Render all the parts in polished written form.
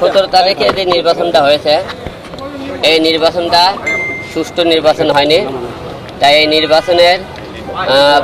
17 তারিখে যে নির্বাচনটা হয়েছে, এই নির্বাচনটা সুষ্ঠু নির্বাচন হয়নি। তাই এই নির্বাচনের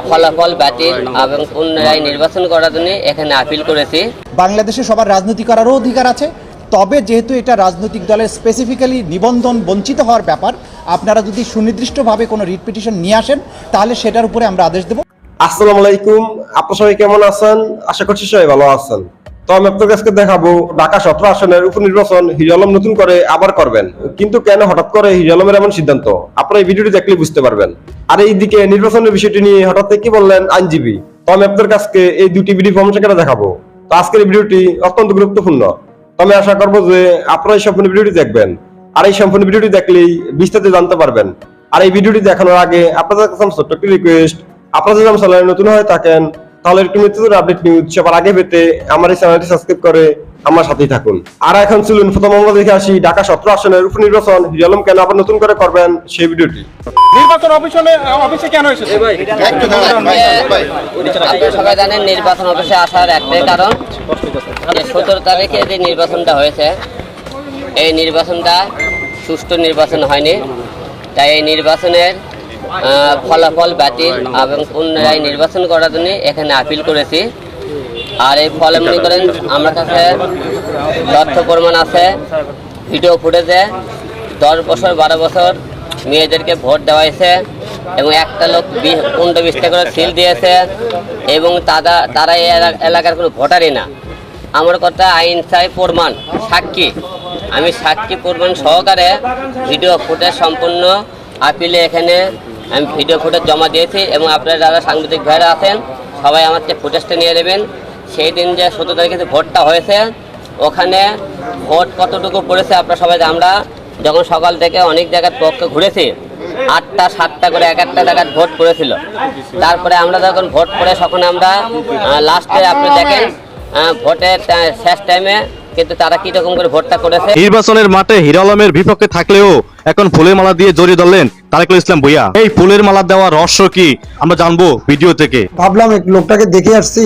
ফলাফল বাতিল এবং পুনরায় নির্বাচন করার জন্য এখানে আপিল করেছি। বাংলাদেশে সবার রাজনীতি করারও অধিকার আছে, তবে যেহেতু এটা রাজনৈতিক দলের স্পেসিফিক্যালি নিবন্ধন বঞ্চিত হওয়ার ব্যাপার, আপনারা যদি সুনির্দিষ্টভাবে কোনো রিট পিটিশন নিয়ে আসেন তাহলে সেটার উপরে আমরা আদেশ দেব। আসসালামু আলাইকুম, আপনারা সবাই কেমন আছেন? আশা করছি সবাই ভালো আছেন। তো আমি আপনাদের কাছে দেখাবো ঢাকা 17 আসনের উপনির্বাচন হিরো আলম নতুন করে আবার করবেন, কিন্তু কেন হঠাৎ করে হিরো আলমের এমন সিদ্ধান্ত, আপনারা এই ভিডিওটি দেখলে বুঝতে পারবেন। আর এইদিকে নির্বাচনের বিষয়টি নিয়ে হঠাৎ কি বললেন আইনজীবী। তো আমি আপনাদের কাছে এই দুটি ভিডিও ফর্মটা দেখাবো। তো আজকের এই ভিডিওটি অত্যন্ত গুরুত্বপূর্ণ। তো আমি আশা করবো যে আপনারা এই সম্পূর্ণ ভিডিওটি দেখবেন, আর এই সম্পূর্ণ ভিডিওটি দেখলেই বিস্তারিত জানতে পারবেন। আর এই ভিডিওটি দেখানোর আগে আপনাদের কাছে ছোট্ট একটি রিকোয়েস্ট, আপনারা যদি আমার চ্যানেলে নতুন হয়ে থাকেন তাহলে একটু নিত্য আপডেট নিউজ সবার আগে পেতে আমার এই চ্যানেলটি সাবস্ক্রাইব করে আমার সাথেই থাকুন। আর এখন চলুন প্রথম আমরা দেখে আসি ঢাকা 17 আসনের উপনির্বাচন হিরো আলম কেন আবার নতুন করে করবেন সেই ভিডিওটি। নির্বাচন অফিসে কেন এসেছে? আপনারা সবাই জানেন নির্বাচন অফিসে আসার একটাই কারণ, যে 17 তারিখে যে নির্বাচনটা হয়েছে, এই নির্বাচনটা সুষ্ঠু নির্বাচন হয়নি। তাই এই নির্বাচনের ফলাফল বাতিল এবং পুনরায় নির্বাচন করার জন্য এখানে আপিল করেছি। আর এই ফলে মনে করেন আমার কাছে তথ্য প্রমাণ আছে, ভিডিও ফুটেজে 10 বছর 12 বছর মেয়েদেরকে ভোট দেওয়া হয়েছে এবং একটা লোক 15-20টা করে সিল দিয়েছে এবং তারা এই এলাকার কোনো ভোটারই না। আমার কথা আইন চাই প্রমাণ, সাক্ষী। আমি সাক্ষী প্রমাণ সহকারে ভিডিও ফুটেজ সম্পূর্ণ আপিলে এখানে আমি ভিডিও ফুটেজ জমা দিয়েছি এবং আপনারা যারা সাংবাদিক ভাইরা আছেন সবাই আমার যে ফুটেজটা নিয়ে নেবেন। সেই দিন যে 17 তারিখে যে ভোটটা হয়েছে, ওখানে ভোট কতটুকু পড়েছে আপনারা সবাই, আমরা যখন সকাল থেকে অনেক জায়গার পক্ষে ঘুরেছি, 8টা 7টা করে এক একটা জায়গায় ভোট পড়েছিল। তারপরে আমরা যখন ভোট পড়ে তখন আমরা লাস্টে আপনি দেখেন ভোটের শেষ টাইমে কিন্তু তারা কি রকম করে ভোটটা করেছে। নির্বাচনের মাঠে হিরো আলমের বিপক্ষে থাকলেও এখন ফুলের মালা দিয়ে জড়িয়ে ধরলেন তারেকুল ইসলাম ভূঁইয়া। এই ফুলের মালা দেওয়ার রহস্য কি আমরা জানবো ভিডিও থেকে। ভাবলাম এক লোকটাকে দেখে আসছি,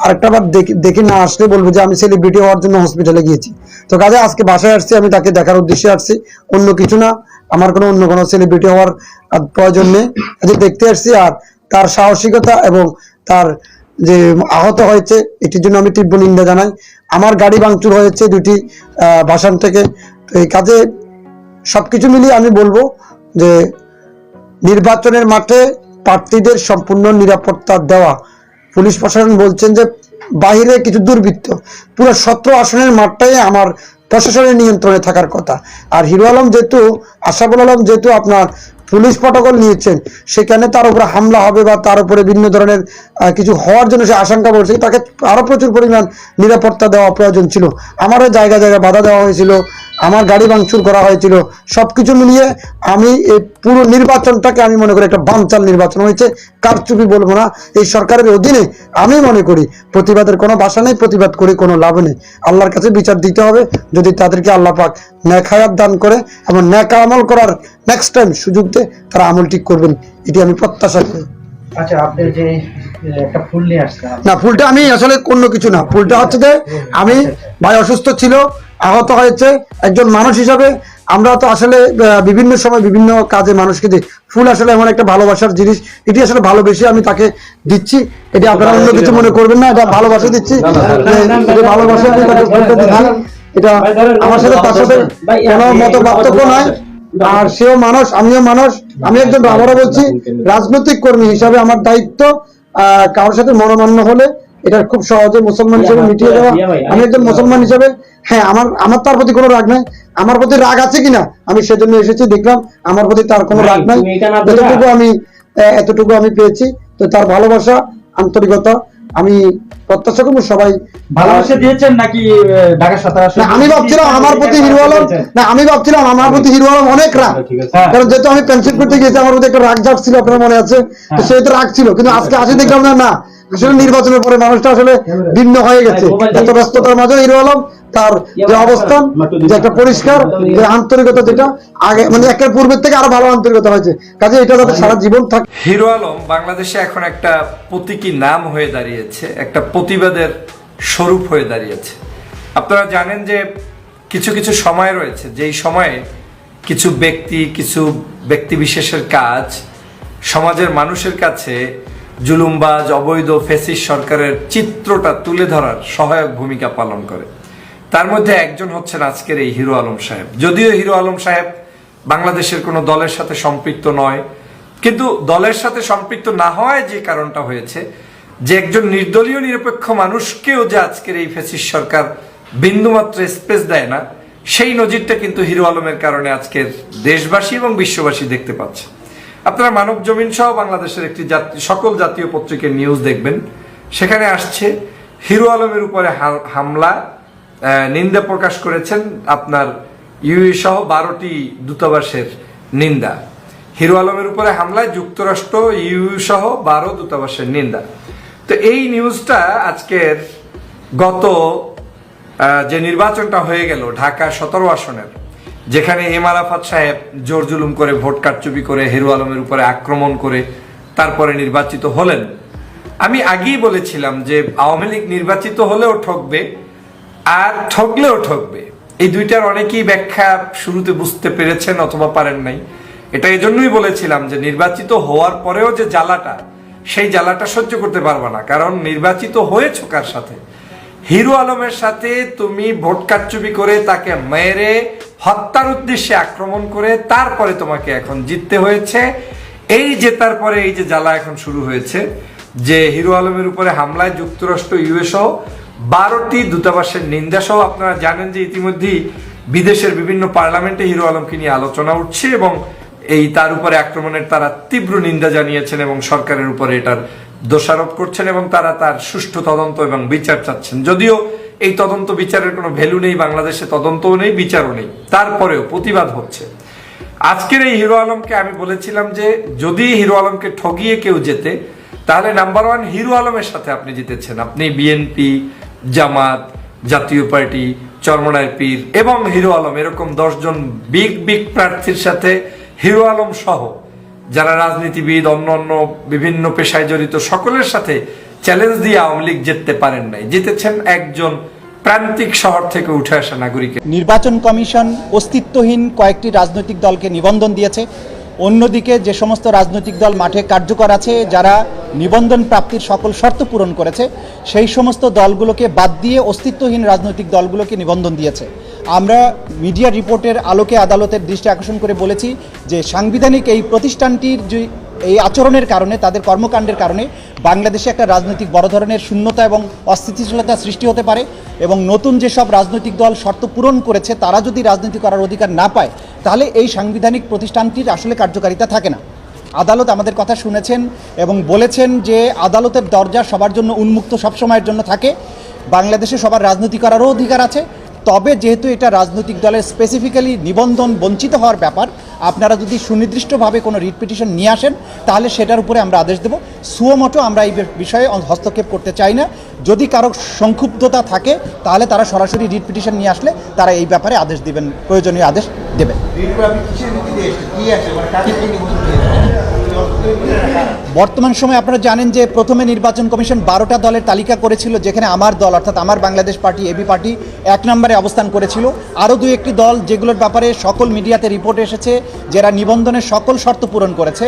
আরেকটা বার দেখে না আসলে বলবো যে আমি সেলিব্রিটি হওয়ার জন্য হসপিটালে গিয়েছি। তো কাজে আজকে বাসায় আসছি, আমি তাকে দেখার উদ্দেশ্যে আসছি, অন্য কিছু না। আমার অন্য কোনো সেলিব্রিটি হওয়ার প্রয়োজন নেই, দেখতে আসছি। আর তার সাহসিকতা এবং তার যে আহত হয়েছে এটির জন্য আমি তীব্র নিন্দা জানাই। আমার গাড়ি ভাঙচুর হয়েছে 2টি ভাষণ থেকে। তো এই কাজে সবকিছু মিলিয়ে আমি বলবো যে নির্বাচনের মাঠে প্রার্থীদের সম্পূর্ণ নিরাপত্তা দেওয়া। পুলিশ প্রশাসন বলছেন যে বাহিরে কিছু দুর্বৃত্ত, পুরো 17 আসনের মাঠটাই আমার প্রশাসনের নিয়ন্ত্রণে থাকার কথা। আর হিরো আলম যেহেতু, আশরাফুল আলম যেহেতু আপনার পুলিশ প্রটোকল নিয়েছেন, সেখানে তার উপরে হামলা হবে বা তার উপরে বিভিন্ন ধরনের কিছু হওয়ার জন্য সে আশঙ্কা করছে, তাকে আরো প্রচুর পরিমাণ নিরাপত্তা দেওয়া প্রয়োজন ছিল। আমারও জায়গায় জায়গায় বাধা দেওয়া হয়েছিল, আমার গাড়ি ভাঙচুর করা হয়েছিল। সবকিছু মিলিয়ে আমি এই পুরো নির্বাচনটাকে আমি মনে করি একটা বানচাল নির্বাচন হয়েছে, কারচুপি বলবো না। এই সরকারের অধীনে আমি মনে করি প্রতিবাদের কোনো ভাষা নেই, প্রতিবাদ করে কোনো লাভ নেই। আল্লাহর কাছে বিচার দিতে হবে, যদি তাদেরকে আল্লাহ পাক নেক হায়াত দান করে এবং নেক আমল করার নেক্সট টাইম সুযোগ দেয়, তারা আমল ঠিক করবেন, এটি আমি প্রত্যাশা করি। আচ্ছা, আপনি যে একটা ফুল নিয়ে আসছেন, না ফুলটা আমি আসলে অন্য কিছু না, ফুলটা হচ্ছে যে আমি ভাই অসুস্থ ছিল, আহত হয়েছে, একজন মানুষ হিসাবে আমরা তো আসলে বিভিন্ন সময় বিভিন্ন কাজে মানুষকে দিই। ফুল আসলে এমন একটা ভালোবাসার জিনিস, এটি আসলে ভালোবেসে আমি তাকে দিচ্ছি। এটা আপনারা অন্য কিছু মনে করবেন না, এটা ভালোবাসা দিচ্ছি, ভালোবাসা আমি তাকে ফুলটা দিচ্ছি। এটা আমার সাথে তার সাথে কোনো মত পার্থক্য নয়। আর সেও মানুষ, আমিও মানুষ। আমি একজন, আবারও বলছি, রাজনৈতিক কর্মী হিসাবে আমার দায়িত্ব কারোর সাথে মনোমান্য হলে এটা খুব সহজে মুসলমান হিসেবে মিটিয়ে দেওয়া। আমি একজন মুসলমান হিসেবে, হ্যাঁ, আমার তার প্রতি কোনো রাগ নাই। আমার প্রতি রাগ আছে কিনা আমি সেজন্য এসেছি, দেখলাম আমার প্রতি তার কোনো রাগ নাই। এতটুকু আমি পেয়েছি। তো তার ভালোবাসা, আন্তরিকতা আমি প্রত্যাশা করবো সবাই ভালোবাসা দিয়েছেন নাকি ঢাকা 17? আমি ভাবছিলাম আমার প্রতি হিরো আলম, না আমি ভাবছিলাম আমার প্রতি হিরো আলম অনেক রাগ, কারণ যেহেতু আমি পেন্সিল করতে গিয়েছি আমার প্রতি একটা রাগ জাগছিল, আপনার মনে আছে? তো সে তো রাগ ছিল, কিন্তু আজকে আসে দেখলাম না আসলে নির্বাচনের পরে মানুষটা আসলে ভিন্ন হয়ে গেছে। এত ব্যস্ততার মাঝে হিরো আলম তার যে অবস্থান, যে একটা পরিষ্কার যে আন্তরিকতা, যেটা আগে মানে একের পূর্বের থেকে আরো ভালো আন্তরিকতা হয়েছে, কাজে এটা যাতে সারা জীবন থাকে। হিরো আলম বাংলাদেশে এখন একটা প্রতীকী নাম হয়ে দাঁড়িয়েছে, একটা প্রতিবাদের স্বরূপ হয়ে দাঁড়িয়েছে। আপনারা জানেন যে কিছু কিছু সময় রয়েছে যেই সময়ে কিছু ব্যক্তি বিশেষের কাজ সমাজের মানুষের কাছে জুলুমবাজ অবৈধ ফ্যাসিস্ট সরকারের চিত্রটা তুলে ধরার সহায়ক ভূমিকা পালন করে। তার মধ্যে একজন হচ্ছেন আজকের এই হিরো আলম সাহেব। যদিও হিরো আলম সাহেব বাংলাদেশের কোনো দলের সাথে সম্পৃক্ত নয়, কিন্তু দলের সাথে সম্পৃক্ত না হওয়ায় যে কারণটা হয়েছে যে একজন নির্দলীয় নিরপেক্ষ মানুষকেও যে আজকের এই ফ্যাসিস্ট সরকার বিন্দুমাত্র স্পেস দেয় না, সেই নজিরটা কিন্তু হিরো আলমের কারণে আজকের দেশবাসী এবং বিশ্ববাসী দেখতে পাচ্ছে। আপনারা মানব জমিন সহ বাংলাদেশের একটি সকল জাতীয় পত্রিকার নিউজ দেখবেন, সেখানে আসছে হিরো আলমের উপরে হামলা নিন্দা প্রকাশ করেছেন আপনার ইউএ সহ 12টি দূতাবাসের নিন্দা। হিরো আলমের উপরে হামলায় যুক্তরাষ্ট্র ইউ সহ 12 দূতাবাসের নিন্দা। তো এই নিউজটা আজকের গত যে নির্বাচনটা হয়ে গেল ঢাকা 17 আসনের, যেখানে এম আরাফাত সাহেব জোর জুলুম করে ভোট কারচুপি করে হিরো আলমের উপরে আক্রমণ করে তারপরে নির্বাচিত হলেন। আমি আগেই বলেছিলাম যে আওয়ামী লীগ নির্বাচিত হলেও ঠকবে আর ঠকলেও ঠকবে। এই দুইটার অনেকেই ব্যাখ্যা শুরুতে বুঝতে পেরেছেন অথবা পারেন নাই। এটা এই জন্যই বলেছিলাম যে নির্বাচিত হওয়ার পরেও যে জ্বালাটা, সেই জ্বালাটা সহ্য করতে পারবা না। কারণ নির্বাচিত হয়েছ কার সাথে? হিরো আলমের সাথে তুমি ভোট কারচুপি করে তাকে মেরে হত্যার উদ্দেশ্যে আক্রমণ করে তারপরে তোমাকে এখন জিততে হয়েছে। এই জেতার পরে এই যে জ্বালা এখন শুরু হয়েছে যে হিরো আলমের উপরে হামলায় যুক্তরাষ্ট্র ইউএস সহ 12টি দূতাবাসের নিন্দা সহ আপনারা জানেন যে ইতিমধ্যেই বিদেশের বিভিন্ন পার্লামেন্টে হিরো আলমকে নিয়ে আলোচনা উঠছে এবং এই তার উপরে আক্রমণের তারা তীব্র নিন্দা জানিয়েছেন এবং সরকারের উপরে এটার দোষারোপ করছেন এবং তারা তার সুষ্ঠু তদন্ত এবং বিচার চাচ্ছেন। যদিও এই তদন্ত বিচারের কোনো ভ্যালু নেই, বাংলাদেশে তদন্তও নেই, বিচারও নেই, তারপরেও প্রতিবাদ হচ্ছে। আজকের এই হিরো আলমকে আমি বলেছিলাম যে যদি হিরো আলমকে ঠগিয়ে কেউ যেতে, তাহলে নাম্বার 1 হিরো আলমের সাথে আপনি জিতেছেন। আপনি বিএনপি, জামাত, জাতীয় পার্টি, চরমনায়ের পীর এবং হিরো আলম এরকম 10 জন বিগ প্রার্থীর সাথে হিরো আলম সহ যারা রাজনীতিবিদ, অন্য বিভিন্ন পেশায় জড়িত সকলের সাথে চ্যালেঞ্জ দিয়ে আওয়ামী লীগ জিততে পারেন নাই। জিতেছেন একজন প্রান্তিক শহর থেকে উঠে আসা নাগরিকের। নির্বাচন কমিশন অস্তিত্বহীন কয়েকটি রাজনৈতিক দলকে নিবন্ধন দিয়েছে। অন্যদিকে যে সমস্ত রাজনৈতিক দল মাঠে কার্যকর আছে, যারা নিবন্ধন প্রাপ্তির সকল শর্ত পূরণ করেছে, সেই সমস্ত দলগুলোকে বাদ দিয়ে অস্তিত্বহীন রাজনৈতিক দলগুলোকে নিবন্ধন দিয়েছে। আমরা মিডিয়া রিপোর্টের আলোকে আদালতের দৃষ্টি আকর্ষণ করে বলেছি যে সাংবিধানিক এই প্রতিষ্ঠানটির যে এই আচরণের কারণে, তাদের কর্মকাণ্ডের কারণে বাংলাদেশে একটা রাজনৈতিক বড় ধরনের শূন্যতা এবং অস্থিতিশীলতা সৃষ্টি হতে পারে এবং নতুন যেসব রাজনৈতিক দল শর্ত পূরণ করেছে তারা যদি রাজনীতি করার অধিকার না পায়, তাহলে এই সাংবিধানিক প্রতিষ্ঠানটির আসলে কার্যকারিতা থাকে না। আদালত আমাদের কথা শুনেছেন এবং বলেছেন যে আদালতের দরজা সবার জন্য উন্মুক্ত সবসময়ের জন্য থাকে। বাংলাদেশে সবার রাজনীতি করারও অধিকার আছে, তবে যেহেতু এটা রাজনৈতিক দলের স্পেসিফিক্যালি নিবন্ধন বঞ্চিত হওয়ার ব্যাপার, আপনারা যদি সুনির্দিষ্টভাবে কোনো রিট পিটিশন নিয়ে আসেন তাহলে সেটার উপরে আমরা আদেশ দেব। সুমোটো আমরা এই বিষয়ে হস্তক্ষেপ করতে চাই না। যদি কারো সংক্ষুব্ধতা থাকে তাহলে তারা সরাসরি রিট পিটিশন নিয়ে আসলে তারা এই ব্যাপারে আদেশ দিবেন, প্রয়োজনীয় আদেশ দেবেন। বর্তমান সময়ে আপনারা জানেন যে প্রথমে নির্বাচন কমিশন 12টা দলের তালিকা করেছিল, যেখানে আমার দল অর্থাৎ আমার বাংলাদেশ পার্টি, এবি পার্টি 1 নম্বরে অবস্থান করেছিল। আরও 2-1টি দল যেগুলোর ব্যাপারে সকল মিডিয়াতে রিপোর্ট এসেছে যারা নিবন্ধনের সকল শর্ত পূরণ করেছে,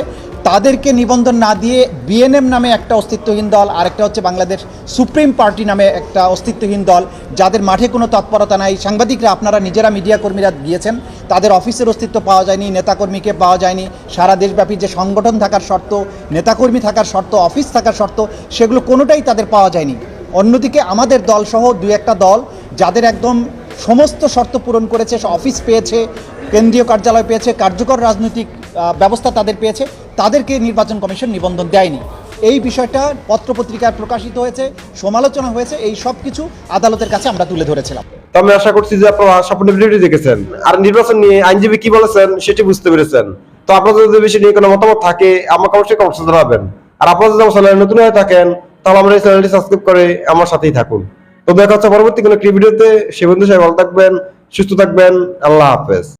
তাদেরকে নিবন্ধন না দিয়ে বিএনএম নামে একটা অস্তিত্বহীন দল, আরেকটা হচ্ছে বাংলাদেশ সুপ্রিম পার্টি নামে একটা অস্তিত্বহীন দল, যাদের মাঠে কোনো তৎপরতা নাই। সাংবাদিকরা, আপনারা নিজেরা মিডিয়া কর্মীরা গিয়েছেন, তাদের অফিসের অস্তিত্ব পাওয়া যায়নি, নেতাকর্মীকে পাওয়া যায়নি। সারা দেশব্যাপী যে সংগঠন থাকার শর্ত, নেতাকর্মী থাকার শর্ত, অফিস থাকার শর্ত, সেগুলো কোনোটাই তাদের পাওয়া যায়নি। অন্যদিকে আমাদের দল সহ 2-1টা দল যাদের একদম সমস্ত শর্ত পূরণ করেছে, অফিস পেয়েছে, কেন্দ্রীয় কার্যালয় পেয়েছে, কার্যকর রাজনৈতিক ব্যবস্থা তাদের পেয়েছে, তাদেরকে নির্বাচন কমিশন নিবন্ধন দেয়নি। এই বিষয়টা পত্রপত্রিকায় প্রকাশিত হয়েছে, সমালোচনা হয়েছে, এই সব কিছু আদালতের কাছে আমরা তুলে ধরেছিলাম। তো আমি আশা করছি যে আপনারা সম্পূর্ণ ভিডিওটি দেখেছেন আর নির্বাচন নিয়ে আইনজীবী কি বলেছেন সেটি বুঝতে পেরেছেন। তো আপনাদের যদি বিষয় নিয়ে কোনো মতামত থাকে আমাকে অবশ্যই কমেন্টে জানাবেন। আর আপনারা যদি আমার চ্যানেলে নতুন হয়ে থাকেন তাহলে আমার এই চ্যানেলটি সাবস্ক্রাইব করে আমার সাথেই থাকুন। তো দেখা হচ্ছে পরবর্তী কোনো ভিডিওতে। সে বন্ধু সবাই ভালো থাকবেন, সুস্থ থাকবেন। আল্লাহ হাফেজ।